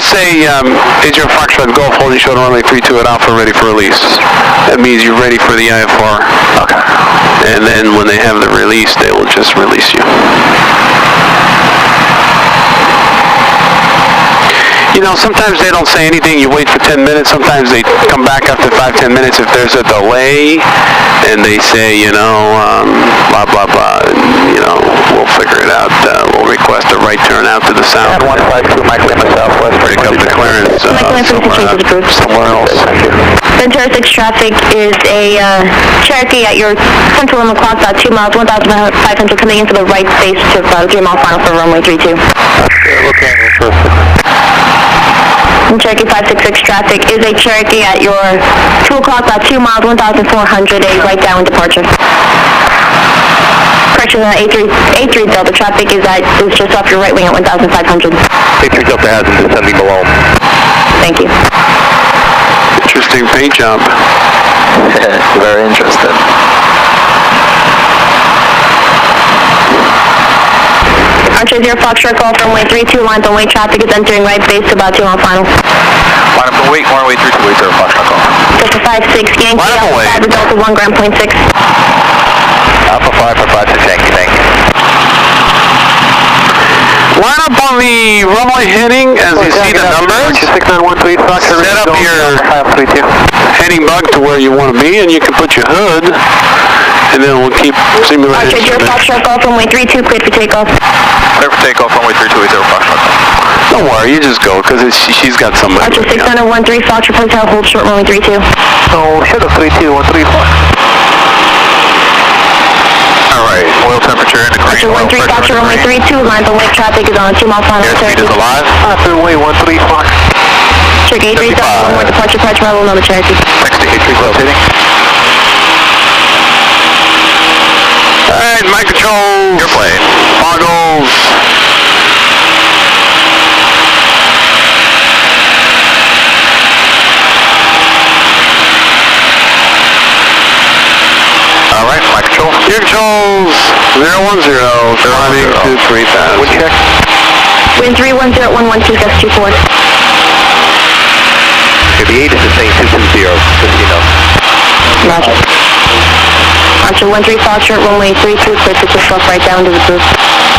say, is your Foxtrot Golf holding short runway 32 at Alpha ready for release? That means you're ready for the IFR. Okay. And then when they have the release, they will just release you. You know, sometimes they don't say anything, you wait for 10 minutes, sometimes they come back after 5-10 minutes if there's a delay, and they say, you know, blah, blah, blah, and, you know, we'll figure it out, we'll request a right turn out to the south. I had 152 MicroSD southwest, pick up the clearance somewhere else. Ventura 6 traffic is a Cherokee at your central limit clock, about 2 miles, 1,500 coming into the right space to 3 mile final for runway 32. Looking for Cherokee 566 traffic is a Cherokee at your 2 o'clock, about 2 miles, 1,400, a right downwind departure. Correction on A3 Delta traffic is just off your right wing at 1,500. A3 Delta has been descending below. Thank you. Interesting paint job. Very interesting. Archer 0 Foxtrot Golf runway 32 lines on way traffic is entering right base to about 2 mile final. Line up and wait, runway 32, 0 Foxtrot Golf. Delta 56 Yankee, Alpha 5 Delta 1 ground point 6. Alpha 5 for 56 Yankee, thank you. Line up on the runway heading as you see the numbers. Set up your heading bug to where you want to be, and you can put your hood, and then we'll keep simulating. Archer 0 Foxtrot Golf runway 32, cleared for takeoff. Clear for takeoff, runway 32, 0 Foxtrot Golf. Don't worry, you just go, because she's got somebody. Archer 613 Foxtrot Hotel, hold short runway 32. Oh, should have 32, 134. Alright, oil temperature in the green. Archer 13 Foxtrot runway 32, lines on wave traffic is on a 2 mile final. Airspeed is alive. Runway 13 Fox. Cherokee 83 one more departure, approach level, another Cherokee. Next to A3 rotating. Alright, mic controls. Your plane. Goggles. Alright, mic control. Gear controls. 010, climbing to 3,000. Wind check. Wind 310 at 112, gust 24. Okay, the 8 is the same, 220, just you know. Roger. Archer 13 Foxtrot runway 32, clear for takeoff right down to the booth.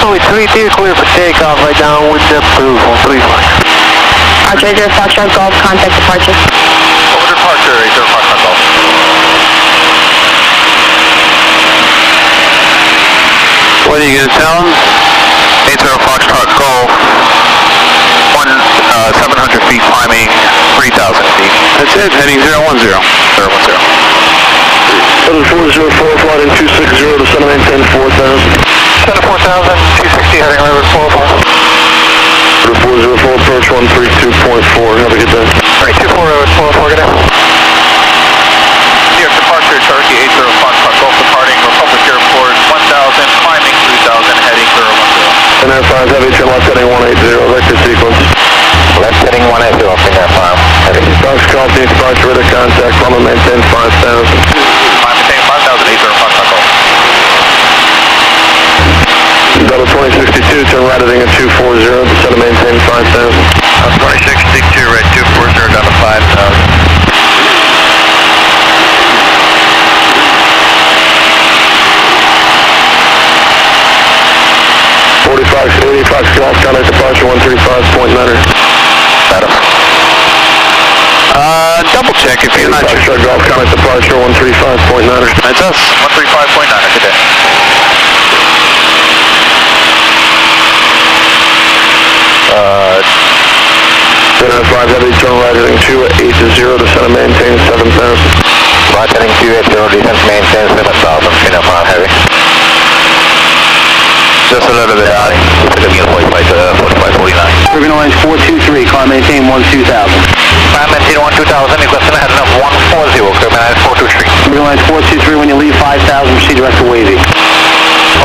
Runway 32, clear for takeoff right down with the proof on 3 Fox. Archer 0 Foxtrot Golf, contact departure. Over departure, 0 Foxtrot Golf. What are you going to tell them? 80 Foxtrot Golf, 700 feet climbing, 3,000 feet. That's it, heading 010. 010. 404, flight in 260 to center maintain 4,000. Center 4,000, 260 heading over 404. 404, approach 132.4, have a good day. Alright, 240 at 404, good day. New York departure, Cherokee 80 Foxtrot Golf departing Republic Airport, 1,000, climbing 3,000, heading 010. NF5 heavy, turn left heading 180, vector sequence. Left heading 180, finger file. Heavy. Fox copy, departure radar contact, climb maintain 5,000. Climb maintain 5,000, 80 Foxtrot Golf. Delta 2062, turn right heading at 240, descend and maintain 5,000. 2062, right 240, down to 5,000. 4580, Fox Golf, contact departure 135.9. Status. Double check if you're not sure. Foxtrot Golf, contact departure 135.9. That's us. 135.9, good day. NF5 heavy, turn right heading 280, descend and maintain 7,000. Right heading 280, descend and maintain 7,000, finger file, heavy. Just a little bit high. It's going to be a 4549. Urban Lines 423, climb maintain 12,000. Climb maintain 12,000, requesting a heading of 140, Urban Lines 423. Urban Lines 423, when you leave 5,000, proceed direct to Wavy.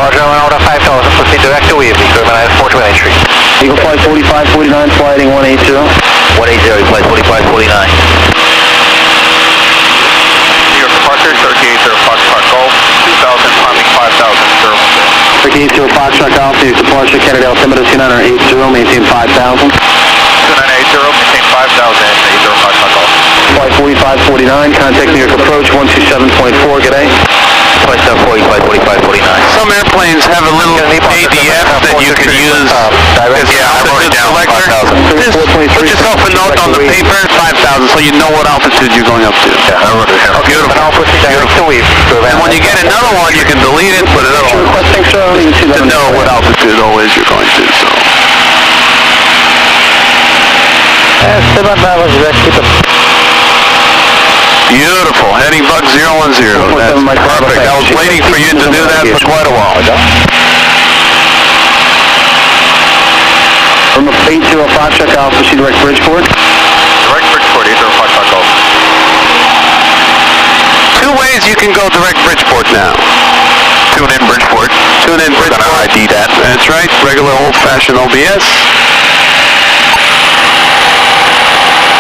Roger, order 5,000, proceed direct to Wavy, Urban Lines 423. Eagle Flight 4549, flighting 180. 180, flight 4549. New York departure, Cherokee 80 Foxtrot Golf, 2,000, climbing 5,000, 010. Cherokee 80 Foxtrot Golf, New York departure, Canada altimeter 2980, maintain 5,000. 2980, Flight 4549, contact New York approach 127.4, good day. Flight 4549. Some airplanes have a little ADF that you can use as altitude selector. Just put yourself a note on the paper, 5,000, so you know what altitude you're going up to. Yeah, I wrote it down. Beautiful. And when you get another one, you can delete it, put another one. Requesting, sir, you can see that To know what altitude always you're going to, so. Beautiful. Heading bug 010. That's perfect. I was waiting for you to do that for quite a while. From 80 Foxtrot Golf, proceed direct Bridgeport. Direct Bridgeport, 80 Foxtrot Golf. Two ways you can go direct Bridgeport now. Tune in Bridgeport. Tune in Bridgeport. We're gonna ID that. That's right. Regular old-fashioned OBS.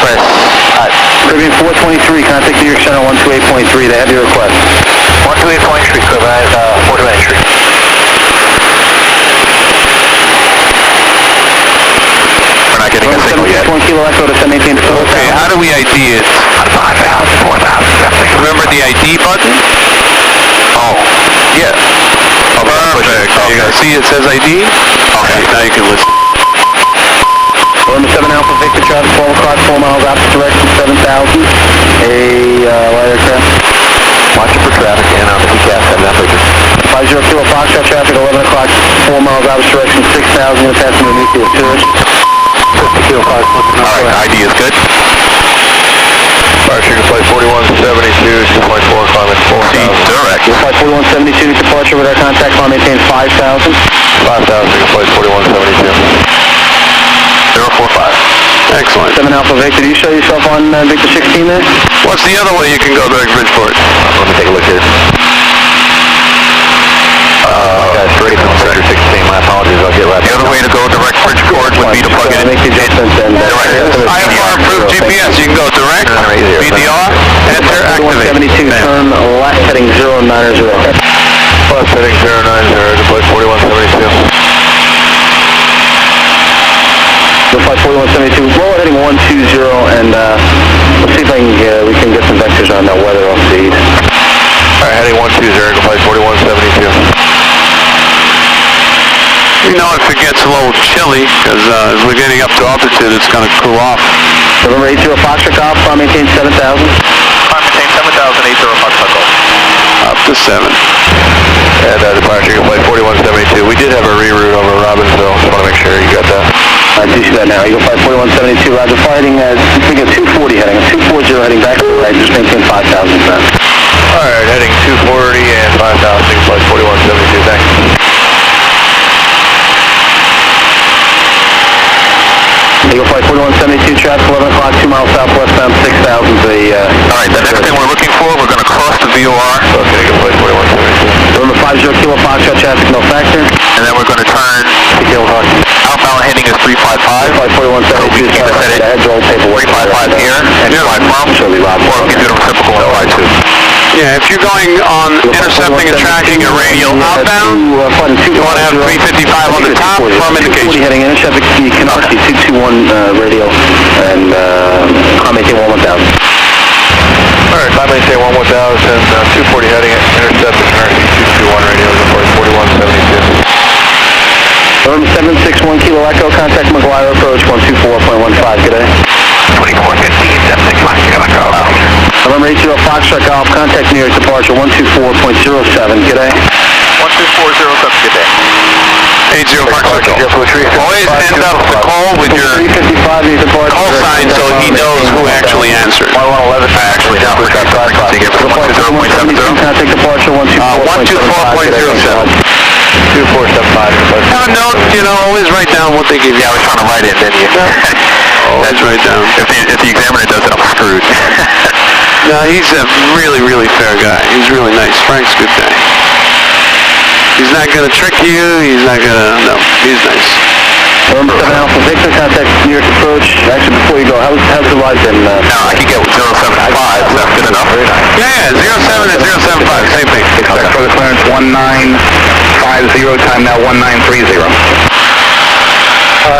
Press. Caribbean 423, contact New York Center 128.3, they have your request. 128.3, provide port of entry. We're not getting a signal yet. 1 kilo echo to 718. Okay, how do we ID it? 5,000, 4,000. Remember the ID button? Oh, yeah. Perfect. You guys see it says ID? Okay, now you can listen. November 7 Alpha Victor traffic 12 o'clock, 4 miles opposite direction, 7,000. A light aircraft. Watch it for traffic and on the PCAS 7 Alpha. 50 Kilo Foxtrot traffic 11 o'clock, 4 miles opposite direction, 6,000. We're passing the nuclear surge. 50 Kilo Foxtrot. Alright, ID is good. Fire trigger flight 4172, 2.4, climbing 4,000. Direct. Flight 4172, departure with our contact climb maintain 5,000. 5,000, flight 4172. 045. Excellent. 7 Alpha Victor, do you show yourself on Victor 16 there? What's the other way you can go direct Bridgeport? Let me take a look here. Guys, ready for Sector 16. My apologies, I'll get right back. The other way to go direct Bridgeport would be to plug it in. Make the adjustments and IFR approved GPS. You can go direct, BDR, enter, activate. 4172, turn left heading 090. Plus heading 090, deploy 4172. Flight 4172, lower heading 120, and let's see if we can get some vectors on that weather off speed. Alright, heading 120, flight 4172. You know if it gets a little chilly, because as we're getting up to altitude, it's going to cool off. November 80 Foxtrot Golf, maintain 7,000. Maintain 7,000, 80 Foxtrot Golf. Up to 7. And departure flight 4172. We did have a reroute over Robbinsville, just want to make sure you got that. I do see that now. Eagle Flight 4172, roger. Fighting, we got 240 heading, 240 heading back to the right, just maintain 5,000 now. Alright, heading 240 and 5,000, flight 4172, thanks. Eagle Flight 4172, traffic 11 o'clock, 2 miles southwestbound, 6,000 Alright, the next thing we're looking for, we're going to cross the VOR. Okay, Eagle Flight 4172. November 50 Kilo Foxtrot, traffic no factor. And then we're going to turn. Outbound heading is 355. Flight 4172, So we can set it 355 here and fly from, or we can do the reciprocal on flight 2. Yeah, if you're going on intercepting and tracking a radial outbound, you want to have 355 on the top from indication. Heading intercept, you cannot see 221 radio and climb maintain 1000. Alright, climb maintain 1000, 240 heading intercept and RC 221 radio, report 4172. November 761 Kilo Echo, contact McGuire approach 124.15, good day. 2415, 761 Kilo Echo. November 80 Foxtrot Golf, contact New York departure 124.07, good day. 1240, good day. 80 Foxtrot Golf. Always end up the call with your 355 call sign so he knows who actually answered. 1111, actually, now we're going to try to give us 120.70. Contact departure 124.07. 2475. Note, always write down what they give you. Yeah, I was trying to write it, didn't you? That's right down. If the examiner does it, I'm screwed. No, he's a really, really fair guy. He's really nice. Frank's a good guy. He's not going to trick you. He's not going to... No, he's nice. November 7 Alpha Victor, contact New York approach. Actually, before you go, how's the ride been? No, I can get 075. Is that good enough? Yeah, 07 and 075, same thing. Expect further clearance 1950, time now 1930.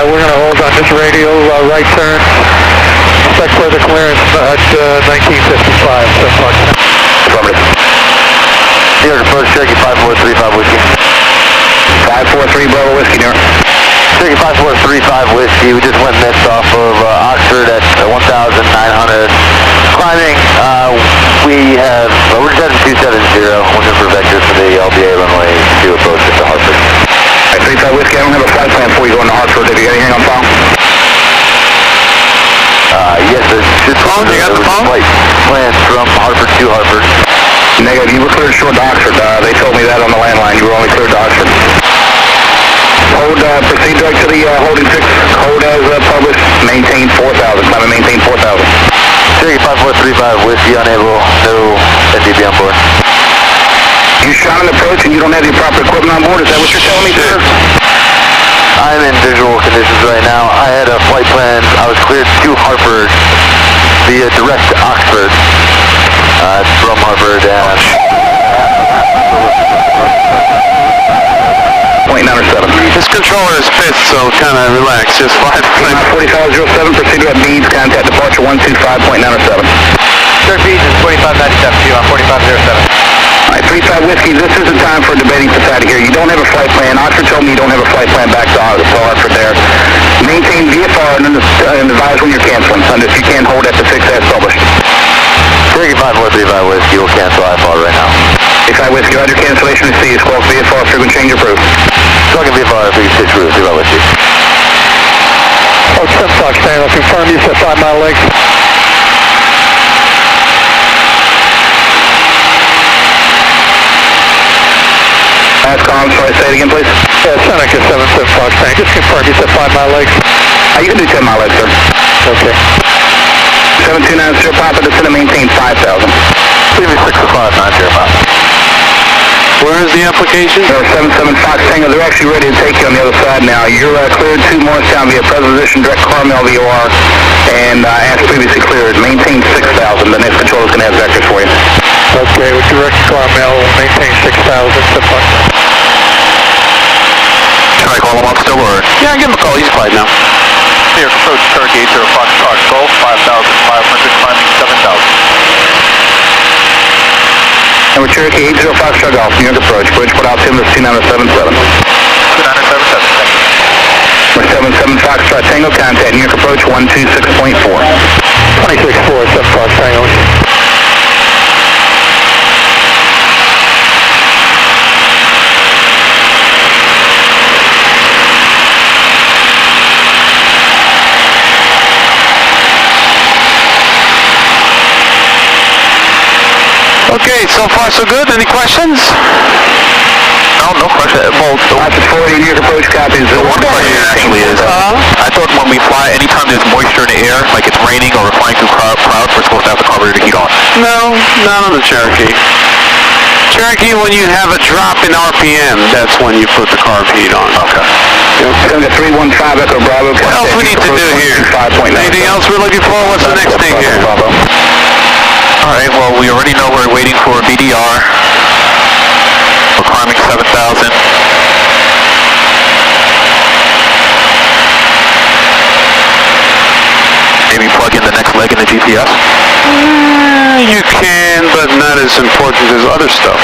We're going to hold on this radio, right turn. expect further clearance at 1955, 7 o'clock. Affirmative. New York approach, Cherokee 5435 Whiskey. 543 Bravo Whiskey, New York. Cherokee 5435 Whiskey, we just went missed off of Oxford at 1,900. Climbing, we're just heading 270, looking for vectors for the LBA runway 2 approach into Hartford. Alright, 35 Whiskey, I don't have a flight plan before you go into Hartford. Have you got anything on file? Yes, there's phone. You got the phone? Flight plans from Hartford to Hartford. Negative, you were cleared short to Oxford. They told me that on the landline. You were only cleared to Oxford. Hold, proceed direct to the holding 6. Hold as published. Maintain 4,000. Climb and maintain 4,000. Cherokee 5435 Whiskey, unable, no NDB on board. You shot an approach and you don't have the proper equipment on board? Is that what you're telling me, sir? I'm in visual conditions right now. I had a flight plan. I was cleared to Hartford via direct to Oxford. From Hartford and... Point 907. This controller is fifth, so kind of relax. Just 4507, proceed to Beads, contact departure 125.907. Sir, Beads is 4597 to you on 4507. Alright, 35 Whiskey, this isn't time for debating society here. You don't have a flight plan. Oxford told me you don't have a flight plan back to Hartford there. Maintain VFR and advise when you're canceling. If you can't hold at the 6 as published. Cherokee 5435 Whiskey, we'll cancel IFR right now. 35 Whiskey, roger, cancellation to C. Squawk VFR, frequent change approved. Squawk VFR, frequent 6 route, 0 Whiskey. Oh, 10 Fox, I'll confirm you said 5 mile legs. Last column, sorry, say it again, please. Yeah, Seneca 77 Fox, just confirm you said 5 mile legs. You can do 10 mile legs, sir. Okay. 7290 Papa, descend and maintain 5,000. Leave me 6 to 590 Papa. Where is the application? 77 Fox Tango, they're actually ready to take you on the other side now. You're cleared to Morristown via Preposition Direct Carmel VOR, and as previously cleared, maintain 6,000. The next controller's going to have vectors for you. Okay, with Direct Carmel, maintain 6,000. Can I call him up still, or? Yeah, give him a call. He's quiet now. Here, approach Cherokee 80 Fox Fox Golf, 5,500, climbing 7,000. And with Cherokee 80 Fox Golf, New York approach, Bridgeport altimeter 2977. 2977, with 77 Fox Tango, contact New York approach 126.4. 26.4, 7 Fox Tango. Okay, so far so good. Any questions? No question. Well, the 40 New York approach copies. The one question actually is, I thought when we fly, anytime there's moisture in the air, like it's raining or we're flying through clouds, we're supposed to have the carburetor heat on. No, not on the Cherokee. Cherokee, when you have a drop in RPM, that's when you put the carb heat on. Okay. Yep. 315 Echo Bravo. What else we need to do here? Anything else we're looking for? What's the next thing here? Alright, well, we already know we're waiting for a BDR. We're climbing 7,000. Maybe plug in the next leg in the GPS? You can, but not as important as other stuff.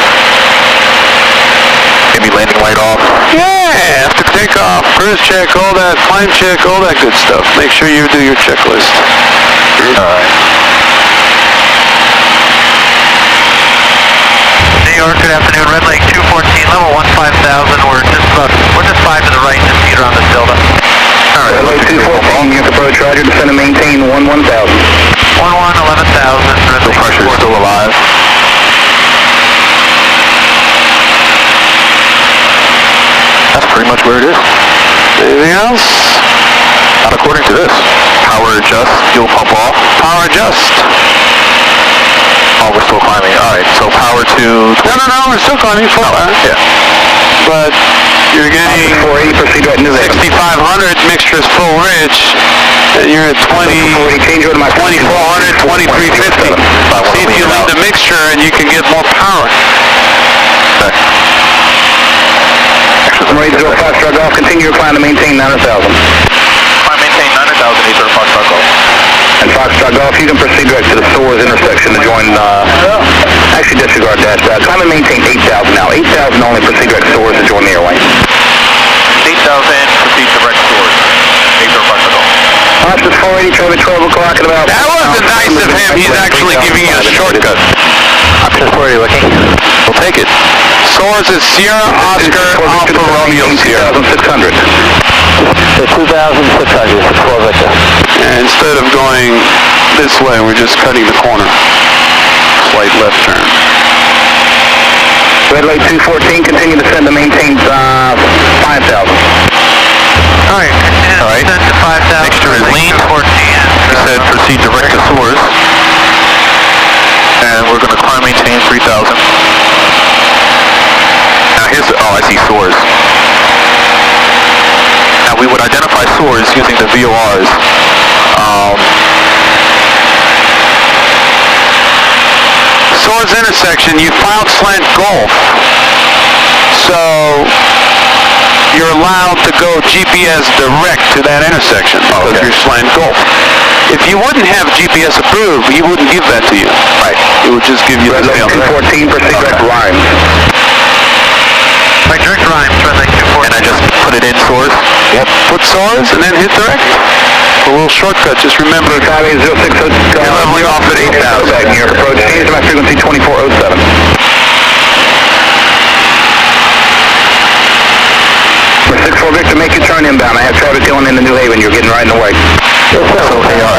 Maybe landing light off? Yeah, after takeoff, cruise check, all that, climb check, all that good stuff. Make sure you do your checklist. Alright. New York, good afternoon. Red Lake 214, level 15,000. We're just 5 to the right, just feet around this delta. Alright, Red Lake 214, New York approach, roger, descend and maintain 11,000. 11,000. Red Lake pressure is still alive. That's pretty much where it is. Anything else? Not according to this. Power adjust, fuel pump off. Power adjust. Oh, we're still climbing. Alright, so power to... No, we're still climbing full power. Yeah. But you're getting 480, proceed right into 6,500, mixture is full rich, and you're at 2400, 2350. See if you leave the mixture and you can get more power. Okay. I'm ready to do a fast drag off. Continue your climb to maintain 900,000. Climb maintain 900,000, 8 Fox Golf. And Foxtrot Golf, you can proceed direct to the Soares intersection to join, actually disregard dash back. Climb and maintain 8,000 now. 8,000 only, proceed direct to Soares to join the airline. 8,000, proceed direct Soares. Major Foxtrot Golf. Oscar 480, traffic 12 o'clock at about... That wasn't nice of him. He's actually giving you a shortcut. Option 480 looking. We'll take it. Soares is Sierra Oscar Alpha Romeo Sierra. 2,600. 2,600, 4 Victor. And instead of going this way, we're just cutting the corner. Slight left turn. Red light 214, continue to send to maintain 5,000. Alright. Alright. Send to 5,000. Mixture is lean. 14. We said proceed direct to Soares. And we're going to climb maintain 3,000. Now here's the, oh, I see Soares. Now we would identify Soares using the VORs. Soares intersection, you filed slant Golf. So you're allowed to go GPS direct to that intersection because you're slant Golf. If you wouldn't have GPS approved, he wouldn't give that to you. Right. It would just give you the tail. 214, proceed direct Rhymes. Right, direct Rhymes, red light 214. And I just put it in Soares? Yep. Put Soares and then hit direct? A little shortcut, just remember. 5806, you're leveling off at 8,000. Back near approach, change to my frequency 2407. For 64 Victor, make your turn inbound. I have traffic going into New Haven. You're getting right in the way. Yes, sir. So they are.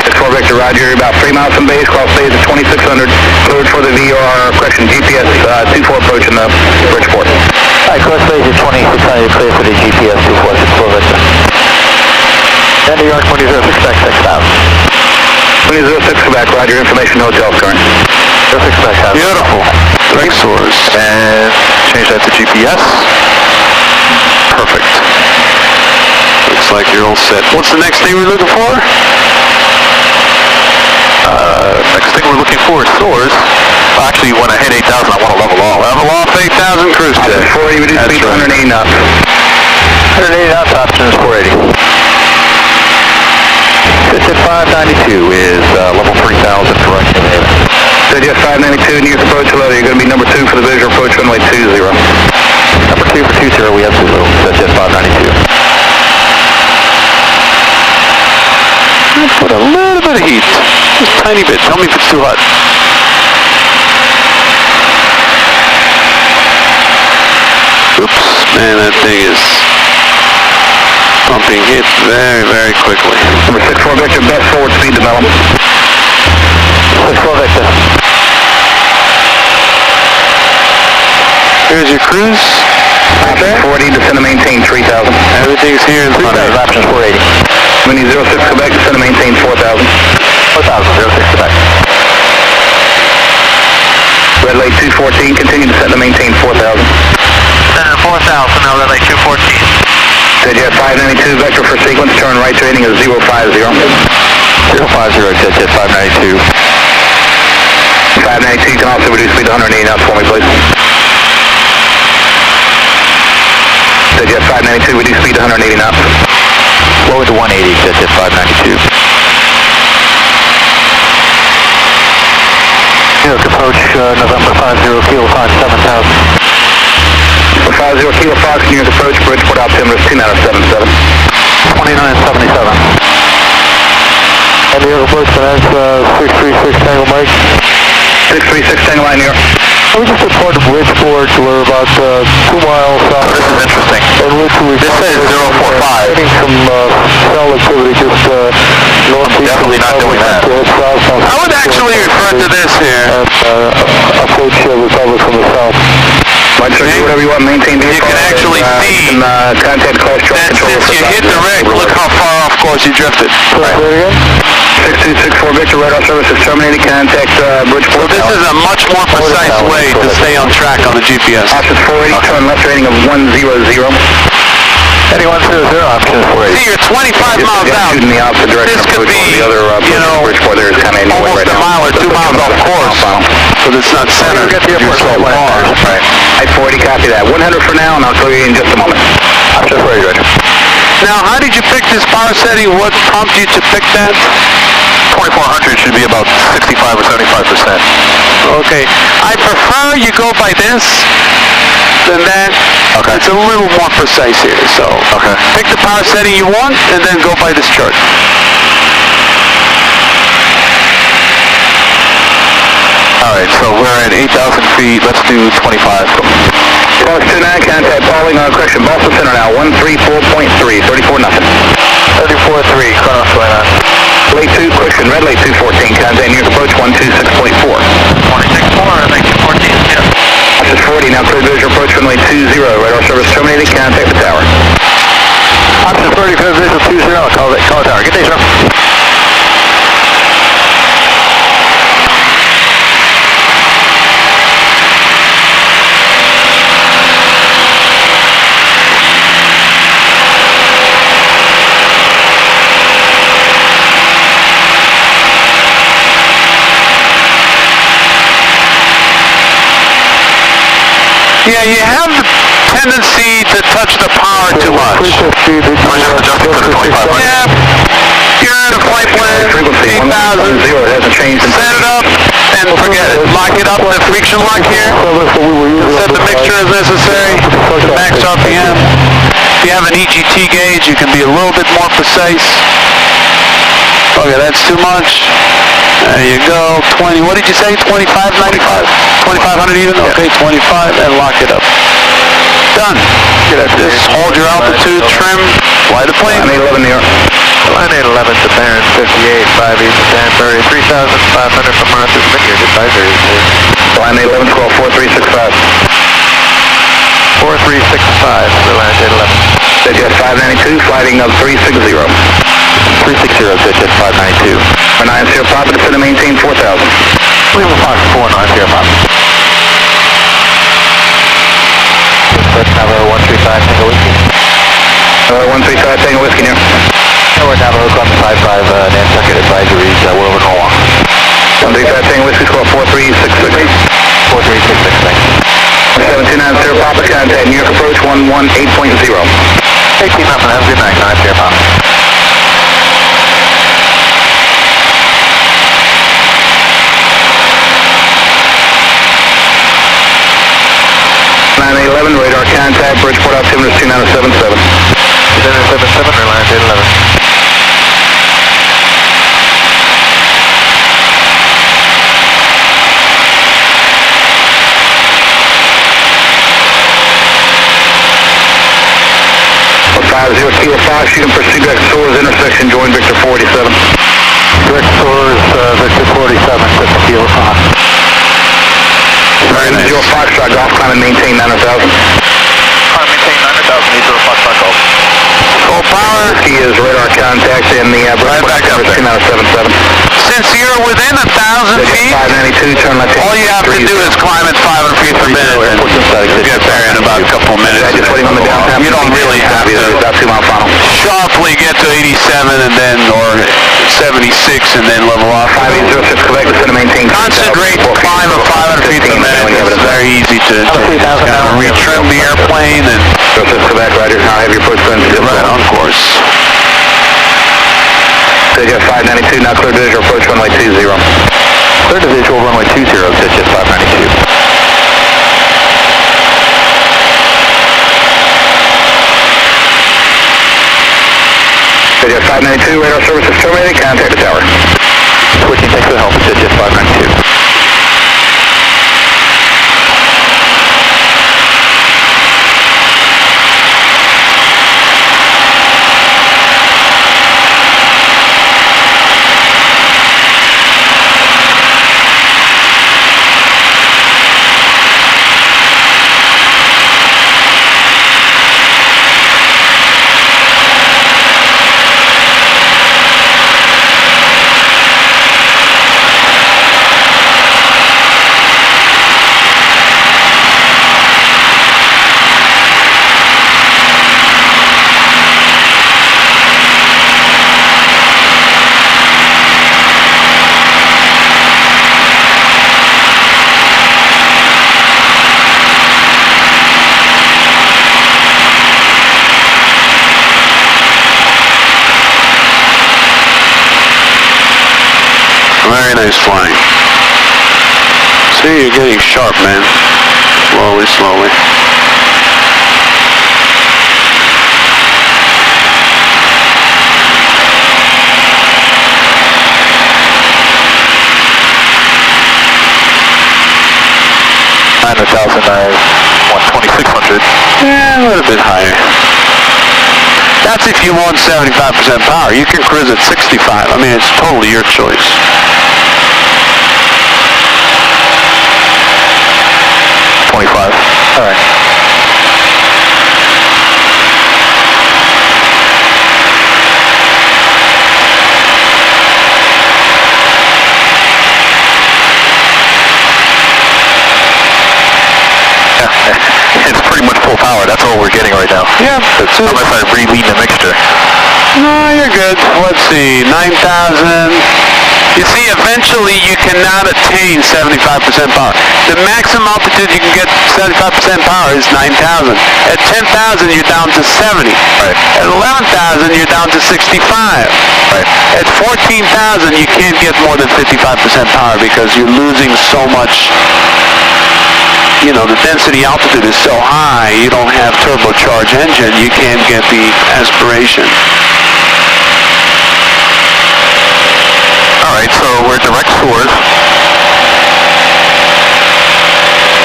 64 Victor, Roger. You're about 3 miles from base. Cross base at 2600. Cleared for the VR, correction, GPS 24 approach in the Bridgeport. Alright, cross base at 2600, clear for the GPS 2464 Victor. And New York 2006, back 6,000. 2006, Quebec, Roger. Information hotel current. 06, back 6,000. Beautiful. Direct Soares. And change that to GPS. Perfect. Looks like you're all set. What's the next thing we're looking for? Next thing we're looking for is Soares. Well, actually, when I hit 8,000, I want to level off. Level off 8,000 cruise check. Before you reduce speed to 180 knots. 180 knots, option is 480. Pitch at 592 is level 3,000 correct New Haven. Digit 592, near approach level. You're going to be number 2 for the visual approach runway 20. Number 2 for 20, we have Zulu. Pitch at 592. Let's put a little bit of heat. Just a tiny bit. Tell me if it's too hot. Oops. Man, that thing is pumping heat very, very quickly. Number 64 Victor, best forward speed development. 64 Victor. Here's your cruise. Right there. 40, descend to maintain 3,000. Everything's here in front of you. Option 480. Winnie 06 Quebec, descend to maintain 4,000. 4,000, 06 Quebec. Red light 214, continue to descend to maintain 4,000. Send to 4,000, now red light 214. Digit 592 Vector for sequence, turn right rating is 050. 050, Digit 592. 592, you can also reduce speed to 180 knots for me, please. Digit 592, reduce speed to 180 knots. Lower to 180, Digit 592. New York approach, November 50, Kilo Fox 7,000. 50 Kilo Fox, New York approach, Bridgeport altimeter is 2977. 2977. And New York approach, that's 636 Tango Mike. 636 Tango Line, New York. We just reported Bridgeport, we're about 2 miles south. This is interesting. This says 045. Getting some cell activity just northeast. Definitely not doing that. I would actually refer to this here. Approach recovery from the south. Might show you whatever you want, maintain the You can actually see contact course that since you hit the wreck, look how far off course you drifted. Right. 6264 Victor, radar service is terminated, contact Bridgeport. So this is a much more precise way to stay on track on the GPS. Option 480, turn left rating of 100. Anyone 00, option 480. See, you're 25 miles out. In the opposite direction This could be, the other, you know, Bridgeport there is kind of anyway almost right a now. mile or 2 miles off course. So it's not centered. You're so far. Right. I 480, copy that. 100 for now, and I'll clear you in just a moment. Option 480, ready. Now, how did you pick this power setting? What prompted you to pick that? 2400 should be about 65 or 75%. Okay. I prefer you go by this than that. Okay. It's a little more precise here. So Okay. pick the power setting you want and then go by this chart. Alright, so we're at 8,000 feet. Let's do 25. Boss 29, contact Pauling, correction, Boston Center now, 134.3, 34 nothing. 34.3, cut off 29. Late 2, correction, red late 214, contact near approach 126.4. 26.4, late 214, yeah. This is 40, now clear visual approach runway 20, radar service terminated, contact the tower. Option 35, visual 20, call the tower. Good day, sir. Yeah, you have the tendency to touch the power too much. Yeah, you're at a flight plan, 8,000. Hasn't changed. Set it up and forget it. Lock it up, the friction lock here. Set the mixture as necessary. Max RPM. If you have an EGT gauge, you can be a little bit more precise. Okay, that's too much. There you go. 20. What did you say? 25, 95? 2,500 even? Okay, 25 and lock it up. Done. Just hold your altitude, trim, fly the plane. Line 811 New York. Line 811 to Barron 58, 5 East Danbury, 3,500 from Martha's Vineyard, advisory. Line 811, 12, 4365. 4365 for line 811. Digit 592, flighting of 360. 360, digit 592. 490, Papa, descend and maintain 4,000. We have a Fox 490, Papa. Let's have a 135 Tango Whiskey. 135 Tango Whiskey near. We're Navajo Club 55, Nantucket advisories, we're over Norwalk. 135 Tango Whiskey, score 4366. 4366, thanks. 7290, Papa, contact New York approach 118.0. 18 nothing, have a good night, 9 Sierra Papa. Radar contact, Bridgeport altimeter 2977. 2977 or line 811. Kilo 5, shoot and pursue direct Soars, intersection, join Victor 487. Direct Soars, Victor 47, Kilo 5. Very nice. Zero Foxtrot, golf climb and maintain 900,000. Climb maintain 900,000, these are the Foxtrot golf. Full power. He is radar contact in the Right back up there. 2977. Since you're within 1,000 feet, 592, turn left. all you have to do is climb at 500 feet per minute and you'll get there in about a couple of minutes. Just waiting on the downtown. You don't really have to about 2 mile final. sharply get to 87 and then, or 76 and then level off. 5806, Quebec, descend and maintain. Constant rate climb of 500 feet per minute. It's very easy to kind of retrim the airplane and 06, Quebec, Roger. Now have your push button. right on course. Digit 592, now clear visual approach runway 20. Clear to visual runway 20, digit 592. Digit 592, radar services terminated, contact the tower. Switching takes the help, digit 592. nice flying. See, you're getting sharp, man. Slowly, slowly. $9,000, 1,2600. Yeah, a little bit higher. That's if you want 75% power. You can cruise at 65. I mean, it's totally your choice. All right. It's pretty much full power. That's all we're getting right now. Yeah, that's it. Unless I re-lean the mixture. No, you're good. Let's see, 9,000. You see, eventually you cannot attain 75% power. The maximum altitude you can get 75% power is 9,000. At 10,000, you're down to 70. Right. At 11,000, you're down to 65. Right. At 14,000, you can't get more than 55% power because you're losing so much. You know, the density altitude is so high, you don't have turbocharged engine, you can't get the aspiration. All right, so we're direct soars.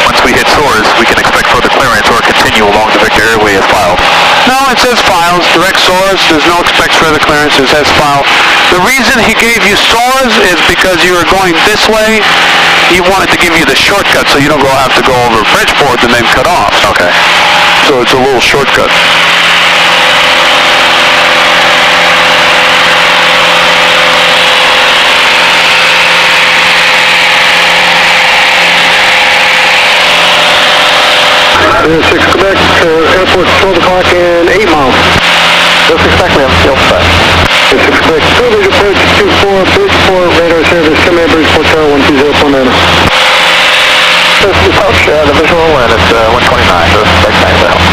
Once we hit soars, we can expect further clearance or continue along the Victor Airway as filed. No, it says files, direct soars, there's no expect further clearance, it says file. The reason he gave you soars is because you were going this way. He wanted to give you the shortcut so you don't have to go over Bridgeport and then cut off. Okay. So it's a little shortcut. This is Quebec Airport, 12 o'clock and 8 miles. Just expect me on field side. This is Quebec, privilege approach 24, Bridgeport, radar service, come in Bridgeport Tower 120.9. This is approach, the visual, and it's 129, so expect back to help.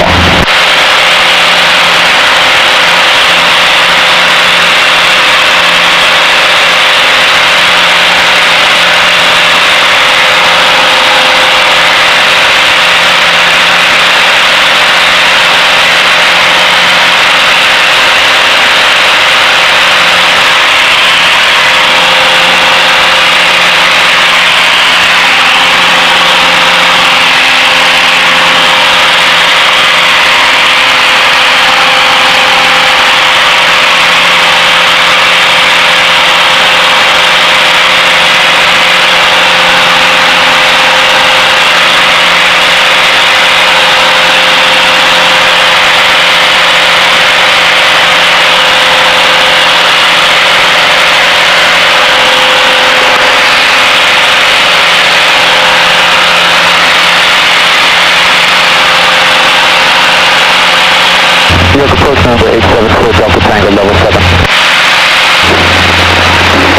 Approach number 874 Delta Tango level 7.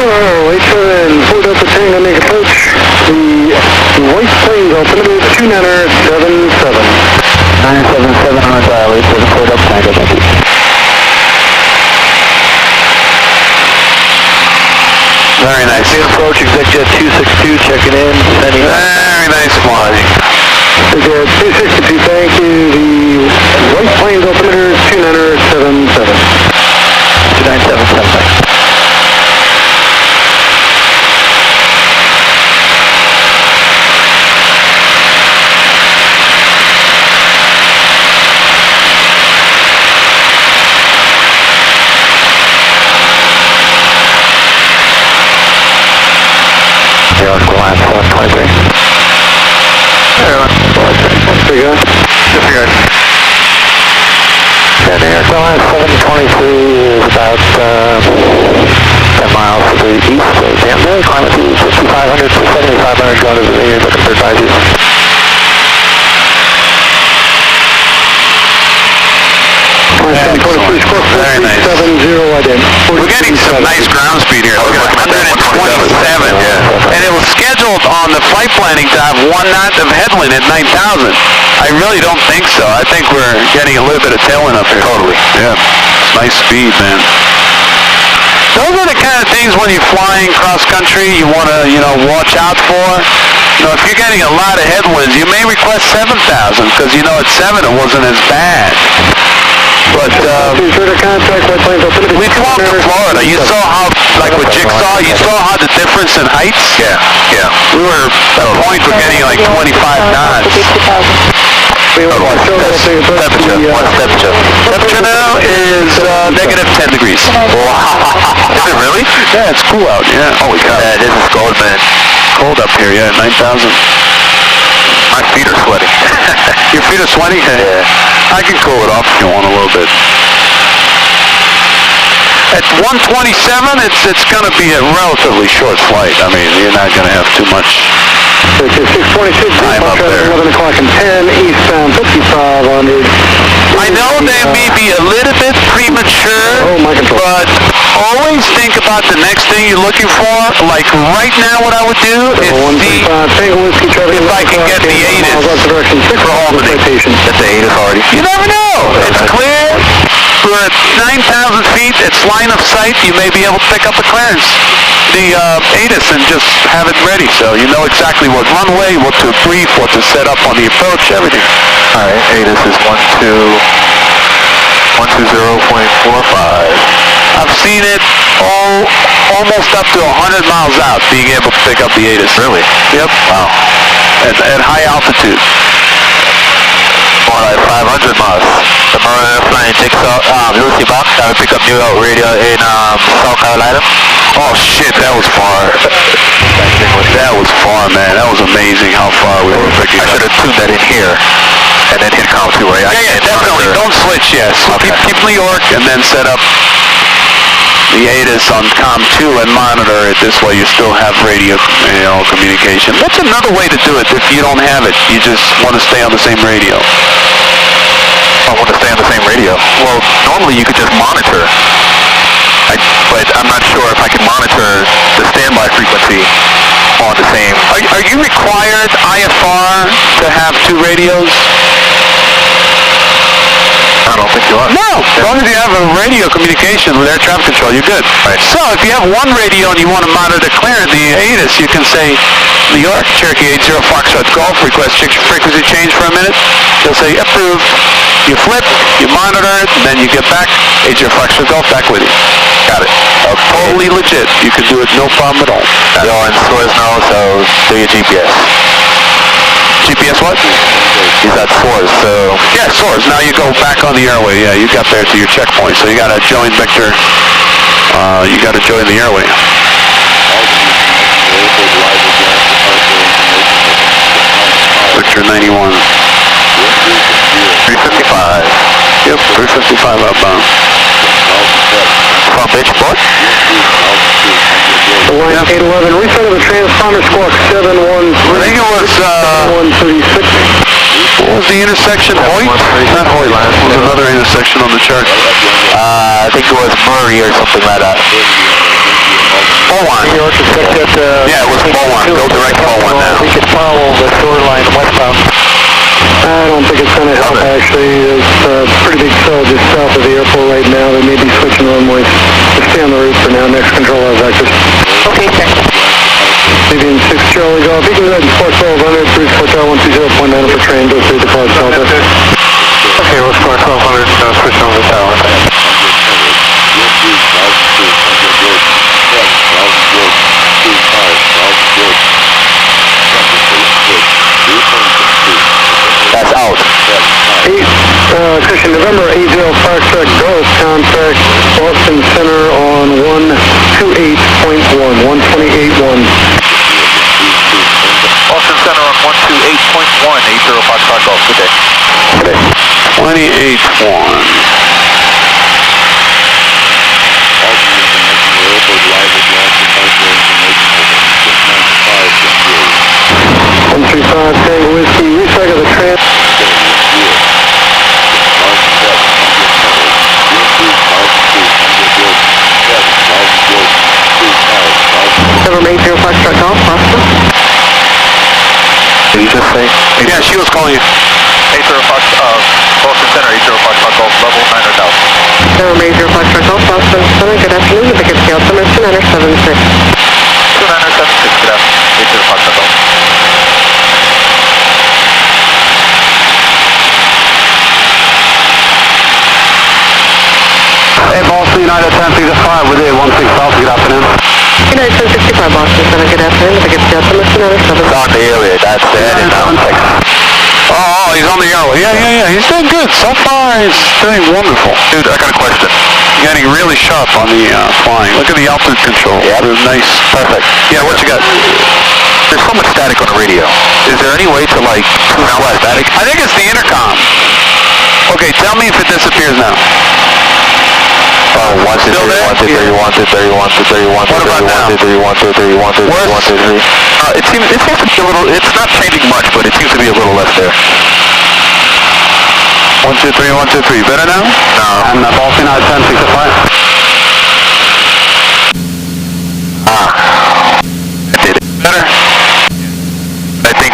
Oh, 87, 4 Delta Tango, make approach. The white planes altimeter 2977. 977 on dial, 874 Delta Tango, thank you. Very nice. Approach, exec jet 262, checking in, sending. Very nice flying. Exec 262, thank you. The white planes altimeter 2977. 2977, thanks. Line 723. Disregard. Disregard. And the airline 723 is about 10 miles to the east of Danville. Climb to 5,500 to 7,500 going to the air, looking for advices. Very nice. We're getting some nice ground speed here. Look at 127. Yeah. And it was scheduled on the flight planning to have 1 knot of headwind at 9,000. I really don't think so. I think we're getting a little bit of tailwind up here. Totally. Yeah. It's nice speed, man. Those are the kind of things when you're flying cross country you want to, watch out for. If you're getting a lot of headwinds, you may request 7,000 because, at 7 it wasn't as bad. But we flew to Florida. You saw how, like with Jigsaw, you saw how the difference in heights? Yeah. We were at a point we're getting like 25 knots. What's temperature? Temperature now is negative 10 degrees. Is it really? Yeah, it's cool out, yeah. Holy cow. Yeah, this is cold, man. Cold up here, yeah, 9,000. My feet are sweating. Your feet are sweaty? Yeah. I can cool it off if you want a little bit. At 127, it's going to be a relatively short flight. I mean, you're not going to have too much time up there. 11 o'clock and 10, eastbound 5500. I know they may be a little bit premature, but always think about the next thing you're looking for. Like right now what I would do is see if I can get the ATIS for Albany. That's the ATIS already. You never know. It's clear. We're at 9,000 feet. It's line of sight. You may be able to pick up the clearance, the ATIS, and just have it ready. So you know exactly what runway, what to brief, what to set up on the approach, everything. All right, ATIS is 120.45. I've seen it almost up to 100 miles out, being able to pick up the ATIS. Really? Yep. Wow. At high altitude. More like 500 miles. Tomorrow flying Jigsaw, Lucy Box, I will pick up New York radio in South Carolina. Oh shit, that was far. That was far, man. That was amazing how far we were picking up. I should have tuned that in here and then hit COM 2, right? Yeah, definitely. Don't switch, yes. Okay. Keep New York and then set up the ATIS on COM 2 and monitor it. This way you still have radio communication. That's another way to do it if you don't have it. You just want to stay on the same radio. I want to stay on the same radio. Well, normally you could just monitor. But I'm not sure if I can monitor the standby frequency on the same. Are you required IFR to have two radios? I don't think you are. No, as long as you have a radio communication with air traffic control, you're good. Right. So if you have one radio and you want to monitor clearance, the ATIS, you can say, New York, Cherokee 80 Foxtrot Golf, request frequency change for a minute. They'll say, approved. You flip, you monitor it, then you get back, 80 Foxtrot Golf, back with you. Got it. Totally legit. You can do it no problem at all. You're on source now, so do your GPS. GPS what? He's at source, so... Yeah, source. Now you go back on the airway. Yeah, you got there to your checkpoint. So you got to join Victor. You got to join the airway. Victor 91. 355. Yep, 355 outbound. From Bridgeport? Line 811, reset of the transponder, squawk 713. I think it was, 136. what was the intersection? Hoyt? Not Hoyt. It was another intersection on the chart. I think it was Murray or something like that. Bowen. Yeah, it was Bowen. Go direct Bowen now. We could follow the sewer line westbound. I don't think it's going to help, actually. It's a pretty big cell just south of the airport right now. They may be switching runways. Just stay on the route for now. Next control our vectors. Okay, sir. Leaving 6 Charlie Golf. You can go ahead and spark 1200, Bruce Hotel 120.9 for train. Go through the cloud Delta. Okay, we'll spark 1200, switch over the tower. That's out. Cushion, November 80 Foxtrot Golf, contact Boston Center on 128.1, 128.1. Boston Center on 128.1, 80 Foxtrot Golf. Good day. 28.1. Tango Whiskey, recycle the trans. November 80 Foxtrot Golf, possible? Did you just say? Yeah, she was calling you. 80 Boston Center, 80 Foxtrot Golf, level 900,000. November 80 Foxtrot Golf Boston Center, good afternoon, the ticket scale, number 2976. 2976, good afternoon. 8 to the Foxtrot Golf. Hey, Boston United 1065, with you, 16 South, good afternoon. United 1065 Boston Center, good afternoon, the ticket scale, number 2976. It's on the area, that's it. Oh, he's on the airway. Yeah. He's doing good. So far, he's doing wonderful. Dude, I got a question. Getting really sharp on the flying. Look at the altitude control. Yeah. Nice. Perfect. Yeah, what you got? There's so much static on the radio. Is there any way to, like, tune out static? I think it's the intercom. Okay, tell me if it disappears now. Oh, 1, 2, 3, 1, 2, 3, 1, 2, 3, 1, 2, 3, 1, 2, 3, 1, 2, 3, 1, 2, 3, 1, 2, 3, 1, 2, 3. It seems to be a little, it's not changing much, but it seems to be a little less there. 1, 2, 3, 1, 2, 3. Better now? No. And Boston United 1065. I did it. Better? I think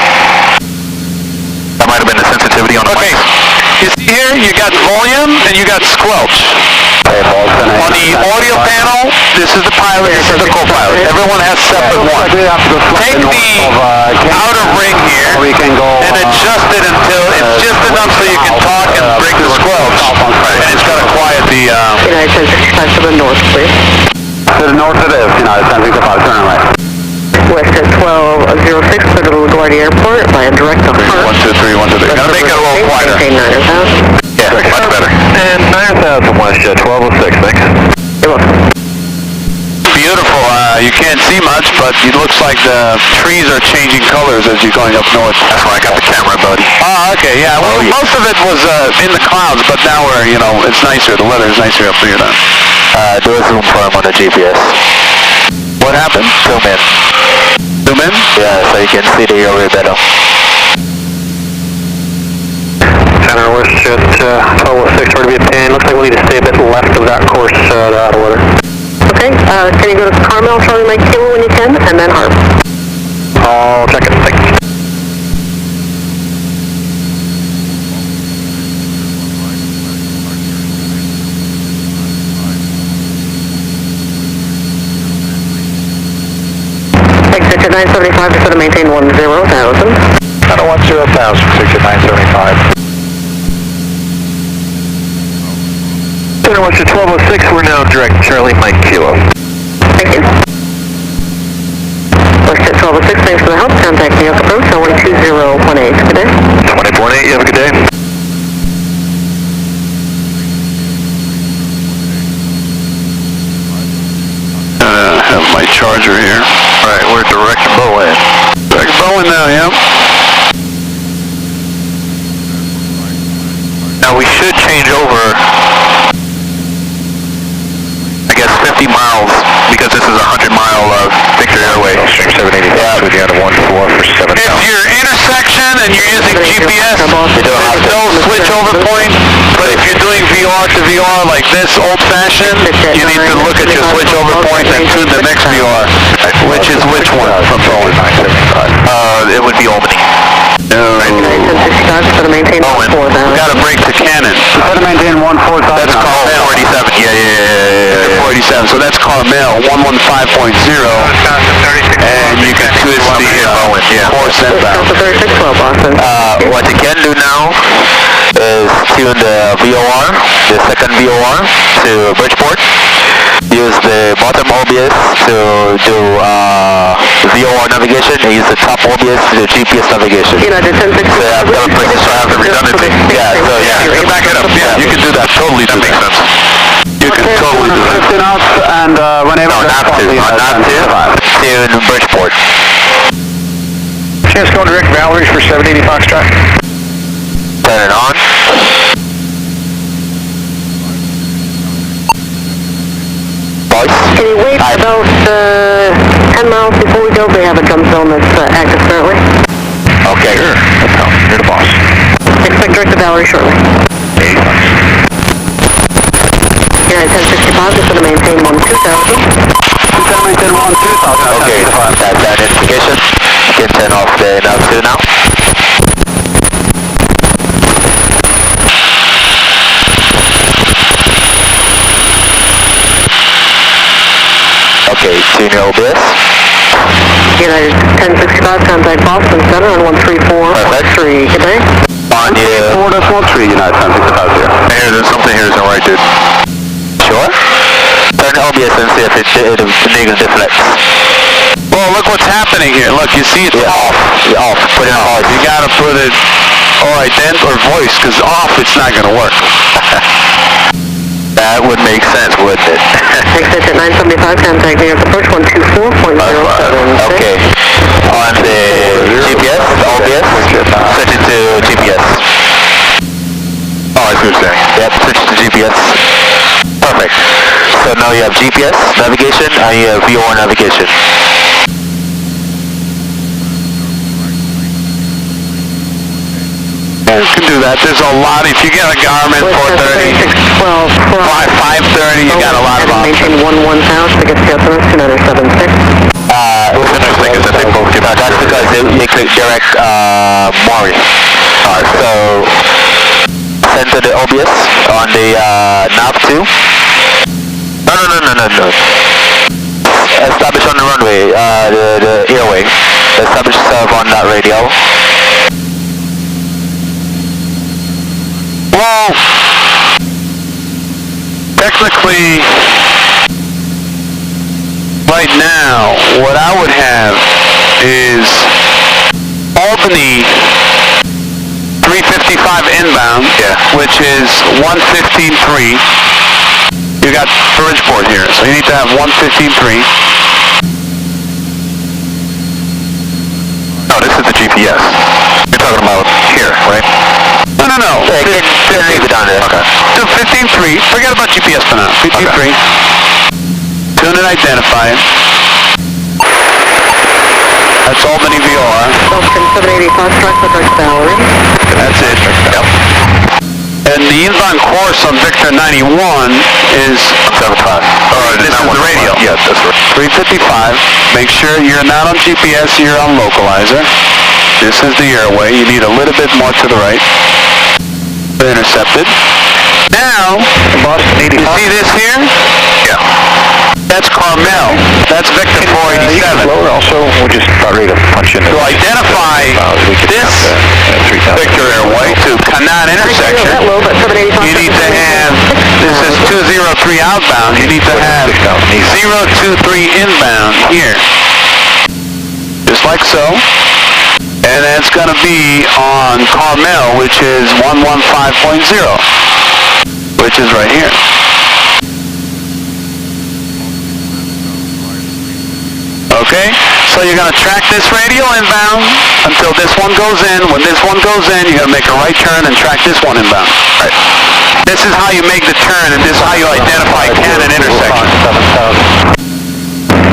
that might have been the sensitivity on the mic. You see here, you got volume and you got squelch. Hey, Boston. On the audio panel, this is the pilot, this is the co-pilot. Everyone has separate one. Take the outer ring here and adjust it until it's just enough so you can talk and break the squelch. And it's got to quiet the... United 1065 to the north, please. To the north it is, United 1065, turn right. West at 1206, clear to LaGuardia Airport by a direct to Hart. 1, 2, 3, 1, 2, 3. Gotta make it a little quieter. Maintain 9,000. Yeah, much better. And 9,000 WestJet 1206, thanks. You're welcome. Beautiful. You can't see much, but it looks like the trees are changing colors as you're going up north. That's why I got the camera, buddy. Oh, okay, yeah. Well, most of it was in the clouds, but now we're, it's nicer. The weather is nicer up here now. Do a zoom for him on the GPS. What happened? Zoom in. Zoom in? Yeah, so you can see the area better. Center WestJet 1206, where to be obtained. Looks like we'll need to stay a bit left of that course, out of order. Okay, can you go to Carmel, Charlie Mike Kilo when you can, and then Harp? I'll check it, thanks. Exit to 975, just going to maintain 10,000. I don't want 0,000, 975. Center WestJet 1206, we're now direct Charlie Mike Kilo. Thank you. WestJet 1206, thanks for the help. Contact New York approach, 2018. Good day. 2018, you have a good day. Have my charger here. Alright, we're direct Bowen. Direct Bowen now, yeah. Now we should change over, I guess, 50 miles, because this is a 100-mile Victor Airway. Stream 785, yeah. So we got a 1-4 for 7,000. If your intersection and you're using GPS, there's no switch over point, but if you're doing VR to VR like this, old-fashioned, you need to look at your switch over point and tune the next VR. Which is which one from Bowen? It would be Albany. No. Bowen. We got to break to Cannon. You said to maintain 140,000. That's Carmel. 47, yeah. 47. So that's Carmel 115.0, and you can twist the course inbound. What you can do now is tune the VOR, the second VOR, to Bridgeport. Use the bottom OBS to do VOR navigation, and use the top OBS to do GPS navigation. So you have to have the redundancy. Yeah, so yeah, you can back it up. Yeah, you can do that. Totally, that makes sense. You can totally do that. 50 knots, and whenever not to tune Bridgeport. Chance going direct Valerie's for 780 Foxtrot. Turn it on. Can you wait about 10 miles before we go? They have a jump zone that's active currently. Okay, sure. You're the boss. Expect direct to Valerie shortly. 80 bucks. United 1065, just going to maintain 12,000. maintain 12000. Okay, that's that identification. You can turn off the L2 now. seeing your OBS. United 1065, contact Boston Center on 134.3. Good day. On the... 4.13, United 1065 here. Hey, there's something here isn't right, dude. Sure? Turn the OBS and see if the needle deflects. Well, look what's happening here. Look, you see it's off. Yeah, off. Put it on hard. You gotta put it, alright then, or voice, because off it's not gonna work. That would make sense, wouldn't it? Exit 975, contact New York approach 124.076. Okay. On the GPS, the OBS, switch it to GPS. Oh, I see what you're saying. Yep, switch to GPS. Perfect. So now you have GPS navigation and you have VOR navigation. Yeah, you can do that. There's a lot. If you get a Garmin 430, 530, you got a lot of options. Maintain 11000 to get to the 2976. What's interesting is that they both give out. That's because they click direct Maury. So center the OBS on the nav 2. No. Establish on the runway, the airway. Establish yourself on that radio. Well, technically, right now, what I would have is Albany 355 inbound, which is 115.3. You got Bridgeport here, so you need to have 115.3. No, this is the GPS. You're talking about here, right? No. Leave it down there. Okay. So 15.3, forget about GPS for now. 15.3. Okay. Tune and identify it. That's Albany VR. Boston 780 Foxtrot, contact Valerie. That's it. Yep. And the inbound course on Victor 91 is 75. this is the radio. Yeah, that's right. 355. Make sure you're not on GPS, you're on localizer. This is the airway. You need a little bit more to the right. Intercepted. Now, you see this here? Yeah. That's Carmel. That's Victor 487. Lower also, we're just about ready to punch in. To identify this Victor airway to Canaan intersection, you need to have, this is 203 outbound, you need to have 023 inbound here. Just like so. And it's going to be on Carmel, which is 115.0, which is right here. Okay, so you're going to track this radio inbound until this one goes in. When this one goes in, you're going to make a right turn and track this one inbound. Right. This is how you make the turn, and this is how you identify Cannon intersection.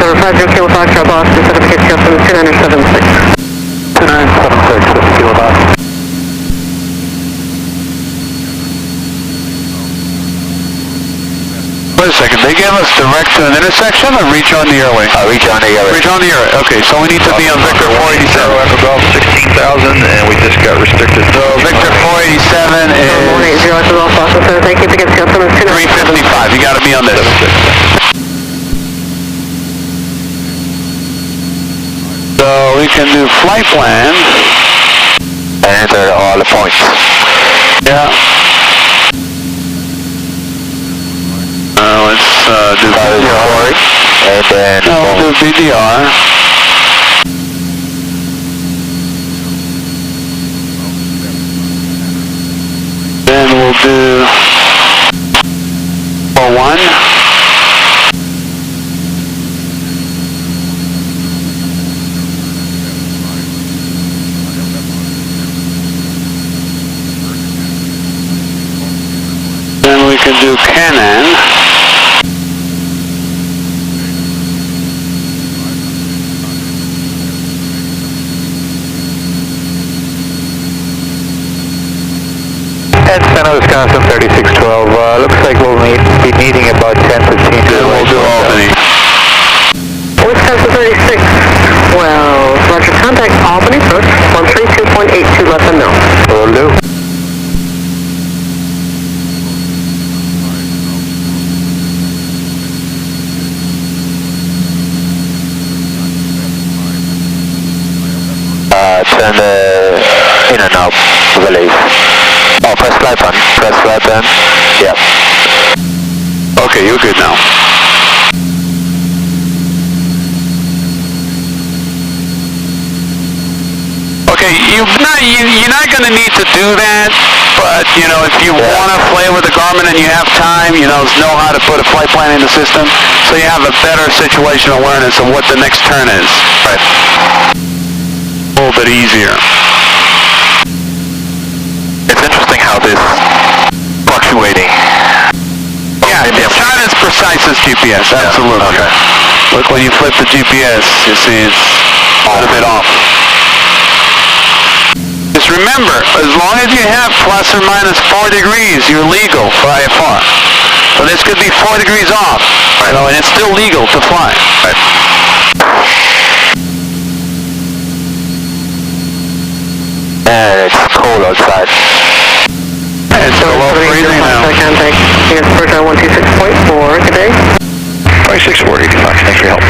750 Kilo Foxtrot, Boston, certificate from 2976. 2976, Kilo Boston. Wait a second, they gave us direct to an intersection or reach on the airway? Reach on the airway. Reach on the airway. Okay, so we need to be on Victor 487. Echo Golf 16,000, and we just got restricted. So Victor 487 is 180 Echo Golf, Boston, Center, thank you, ticket sales from 355. You got to be on this. So we can do flight plan. And enter all the points. Yeah. Let's do VDR. And then... No, we'll do VDR. Then we'll do 41. Then we can do Cannon. San Wisconsin 3612. Looks like we'll be meeting about 10:15. We'll do Albany. Wisconsin 36. Well, Roger, contact Albany first. 132.82, let them know. Will do. and in and out release. Oh, press flight button. Press flight button. Yeah. Okay, you're good now. Okay, you're not going to need to do that, but, you know, if you want to play with the Garmin and you have time, you know how to put a flight plan in the system, so you have a better situational awareness of what the next turn is. Right. A little bit easier. It's interesting how this fluctuating. Yeah, it's not as precise as GPS, absolutely. Okay. Look, when you flip the GPS, you see it's a little bit off. Just remember, as long as you have plus or minus 4 degrees, you're legal for IFR. So this could be 4 degrees off, you know, and it's still legal to fly. Right. And it's cold outside. It's below freezing now. Contact. Here's Proton 126.4 today. 2640, you can talk. Thanks for your help.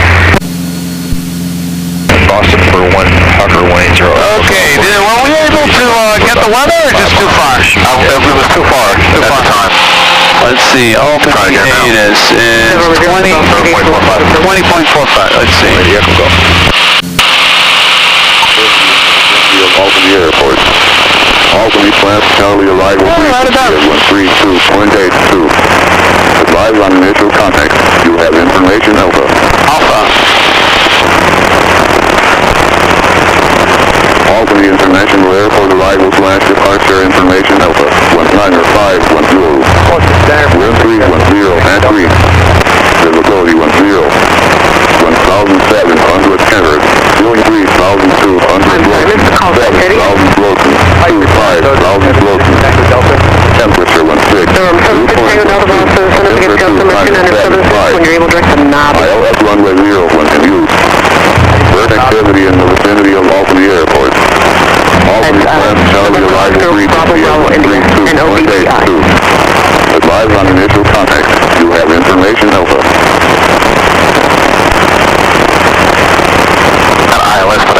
Boston for 180. Okay, were we able to get the weather or just too far? It was too far at the time. Let's see, Albany is 20.45. Let's see. Albany Airport. Albany Plants County arrival 132.82. Advise on initial contact. You have information Alpha. Albany International Airport arrival / departure information Alpha 19510. Wind 310 and 3. Visibility 10. 1,700 centered. Fueling 3,200 Wilson. 7,000 Wilson. 25,000 Wilson. Temperature 16. When you're able to direct the knob. ILS runway 0 when in use. Bird activity in the vicinity of Albany Airport. Albany Plants County arrival 332.82. Advise on initial contact. You have information Alpha.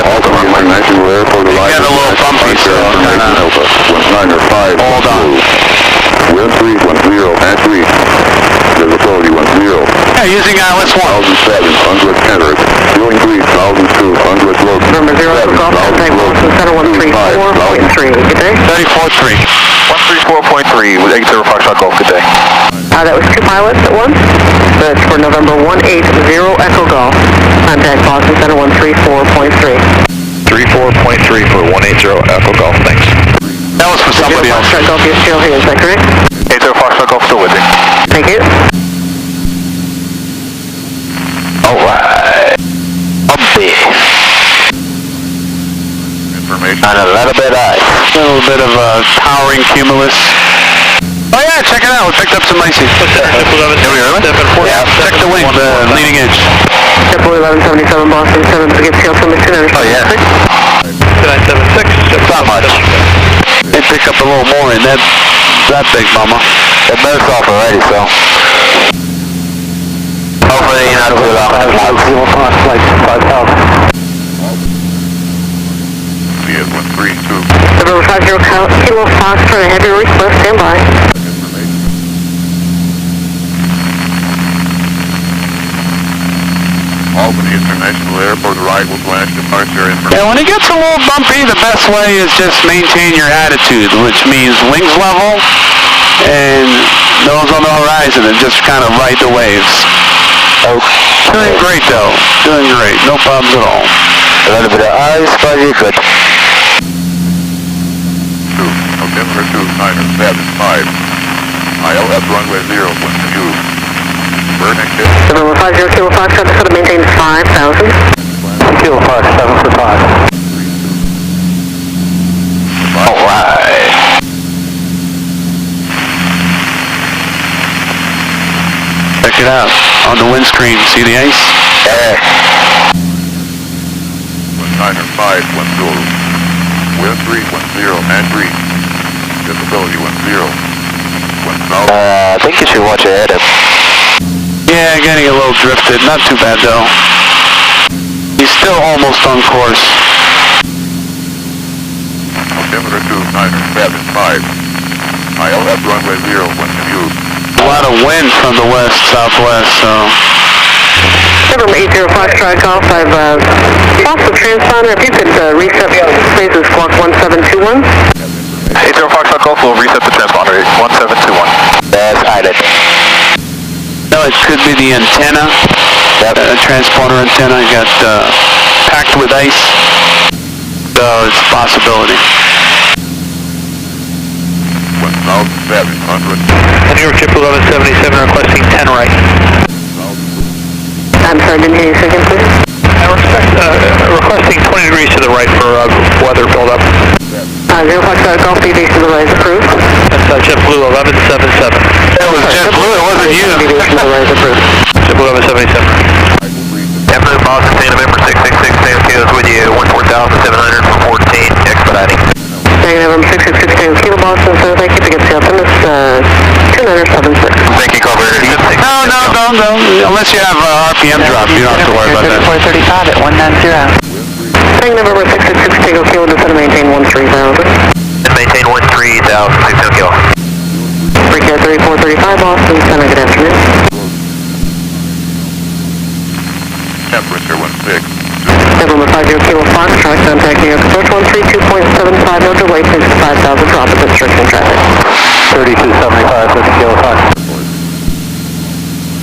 Albany International Airport arrival. Got a little bumpy, so information Alpha. 195. Hold on. Wind 310 and 3. Visibility 10. Yeah, using ILS 1. 1,700 centered. Fueling 3,200 Wilson. Number 0 Golf Contact Wilson Center 134.3. Good day. 34.3. 134.3 with 80 Foxtrot Golf. Good day. That was 2 pilots at once. That's for November 180 Echo Golf. Contact Boston Center 134.3. 34.3 for 180 Echo Golf. Thanks. That was for somebody else. Foxtrot Golf, you're still here, is that correct? 80 Foxtrot Golf still with you. Thank you. Alright. Bumpy. Information. And a little bit ice. A little bit of towering cumulus. Oh yeah, check it out. We picked up some icing. Yeah, check the wing, the leading edge. Triple 1177 Boston Center, to get scale from the 296. Oh yeah. 976. Not much. They pick up a little more in that big mama. It melts off already, so. Hopefully you're not too long. Flight 5000. Be at 132. November 50 Kilo Fox for a heavy request, stand by. Albany International Airport arrival / departure information. Yeah, when it gets a little bumpy, the best way is just maintain your attitude, which means wings level and nose on the horizon and just kind of ride the waves. Oh. Doing great though. Doing great. No problems at all. A little bit of ice, but you're good. November 2975. ILS runway 0 when used. Bird activity. November 50 Kilo Fox, try to maintain 5,000. Kilo Fox, 7 for 5. Alright. Check it out. On the windscreen, see the ice? Yeah. 19510. Wind 310 and 3. Visibility 10. 1,000. I think you should watch ahead of. Yeah, getting a little drifted. Not too bad though. He's still almost on course. altimeter 2975. ILS runway 0 when in use. A lot of wind from the west, southwest, so... November 80 Foxtrot Golf, I've lost the transponder. If you could reset phrases clock 1721. 80 Foxtrot Golf will reset the transponder, 1721. That's hidden. No, it could be the antenna. Transponder antenna got packed with ice. So it's a possibility. 1,700. New York Chip 1177 requesting 10 right. I'm sorry, didn't hear you second, please. Requesting 20 degrees to the right for weather buildup. 0 Foxtrot Golf, deviation to the right is approved. That's JetBlue 1177. That was JetBlue, it wasn't you. Deviation to the right is approved. JetBlue 1177. JetBlue Boston, November 666, San Kilo with you, 14,700 for 14, expediting. November 666, Kilo Boston, so thank you for getting the ultimate, 2976. Thank you, Carburetor. No. Unless you have RPM drop, you don't have to worry about that. 435 at 190. November 666, Tango Kilo, descend and maintain 13,000. And maintain 13,000, 6 Kilo. Freakout 3435 Boston, Center, good afternoon. Temperature 16. November 50 Kilo Foxtrot, contacting your approach 132.75, no delay, please 5,000 drop at restriction traffic. 3275, 50 Kilo Fox.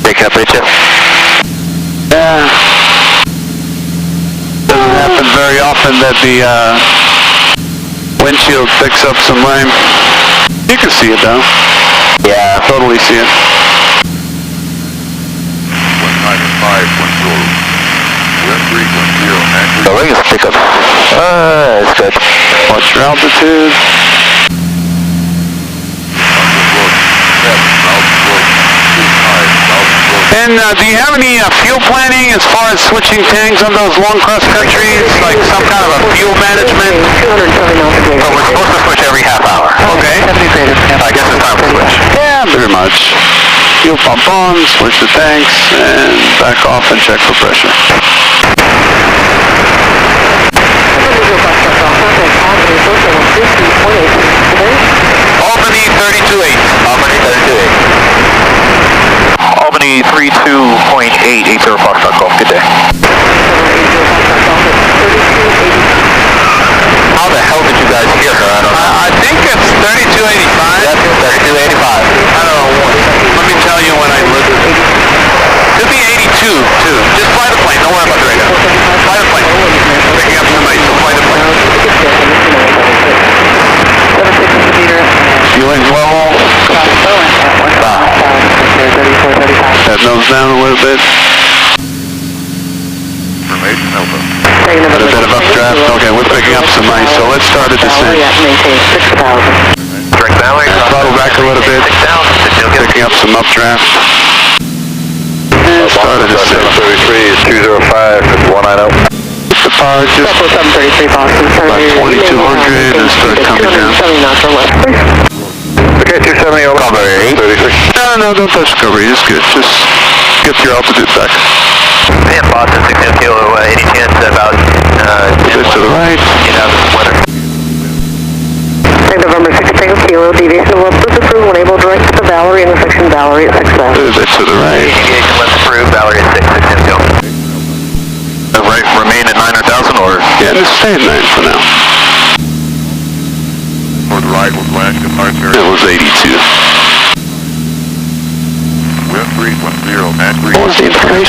Take up, Richard. Yeah. Doesn't happen very often that the windshield picks up some rain. You can see it though. Yeah. Totally see it. 19510. Wind 310. The ring is pick up. That's good. Watch your altitude. And do you have any fuel planning as far as switching tanks on those long cross countries, like some kind of a fuel management? 270 knots a day. Well, we're supposed to switch every half hour. Okay. I guess it's time to switch. Yeah, pretty much. Fuel pump on, switch the tanks, and back off and check for pressure. Albany 328. Albany 328. Albany 32.8, 80 Foxtrot Golf. Good day. How the hell did you guys hear her? I don't know. I think it's 3285. That's 3285. I don't know. Let me tell you when I listen. Could be 82 too. Just fly the plane. Don't worry about the radio. Fly the plane. Picking up some ice, so fly the plane. Fueling level. That nose down a little bit. Information Alpha. A bit of updraft. Okay, we're picking up some ice, so let's start a descent. Maintain 6,000. Direct Valley. Throttle back a little bit. 6,000. Picking up some updraft. And start a descent. 33 is 205 at 190. The power just Tempo 733 Boston, about 2200 and start coming down. 270 knots or less, please. Okay, 270 over. Cover 8. 36. No, don't touch recovery. It's good. Just get your altitude back. And Boston 6 Kilo, 80 chance about A bit to the right. get out of this weather. November 6 Tango Kilo, deviation of left approval, enable direct to Valerie, intersection Valerie at 6,000. A bit to the right. Deviation left approved, Valerie at 6 Kilo. Right, remain at 9,000 or? Yeah, just stay at 9 for now. For the right was last departure. It was 82. Wind 310, match 3. What was the information?